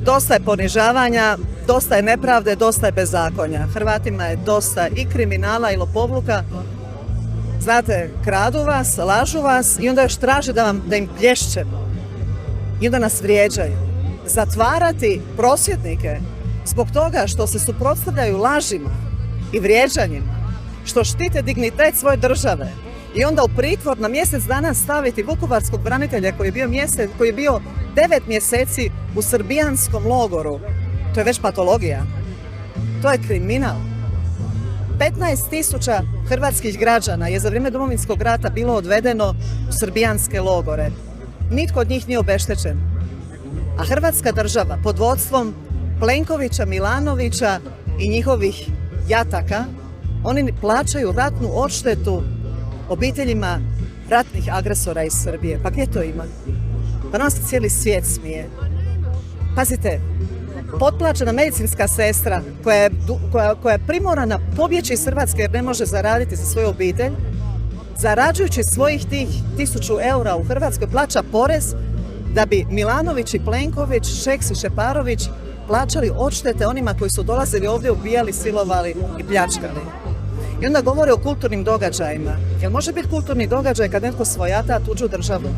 Dosta je ponižavanja, dosta je nepravde, dosta je bezakonja. Hrvatima je dosta i kriminala i lopovluka. Znate, kradu vas, lažu vas i onda još traže da im plješćemo. I onda nas vrijeđaju. Zatvarati prosvjednike zbog toga što se suprotstavljaju lažima i vrijeđanjima, što štite dignitet svoje države i onda u pritvor na mjesec dana staviti vukovarskog branitelja koji je bio 9 mjeseci u srbijanskom logoru. To je već patologija. To je kriminal. 15.000 hrvatskih građana je za vrijeme Domovinskog rata bilo odvedeno u srbijanske logore. Nitko od njih nije obeštećen. A Hrvatska država pod vodstvom Plenkovića, Milanovića i njihovih jataka, oni plaćaju ratnu odštetu obiteljima ratnih agresora iz Srbije. Pa gdje to ima? Pa nam se cijeli svijet smije. Pazite, potplaćena medicinska sestra koja je primorana pobjeći iz Hrvatske jer ne može zaraditi za svoju obitelj, zarađujući svojih tih 1000 eura u Hrvatskoj plaća porez da bi Milanović i Plenković, Šeks i Šeparović plaćali odštete onima koji su dolazili ovdje, ubijali, silovali i pljačkali. I onda govore o kulturnim događajima. Jel može biti kulturni događaj kad netko svojata tuđu državu?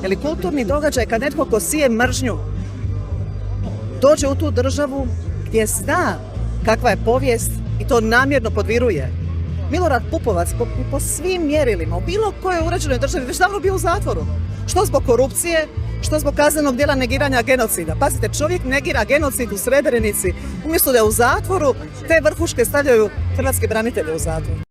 Je li kulturni događaj kad netko ko sije mržnju dođe u tu državu gdje zna kakva je povijest i to namjerno podviruje? Milorad Pupovac po svim mjerilima u bilo kojoj uređenoj državi već davno bio u zatvoru. Što zbog korupcije, što zbog kaznenog djela negiranja genocida. Pazite, čovjek negira genocid u Srebrenici. Umjesto da je u zatvoru, te vrhuške stavljaju hrvatske branitelje u zatvor.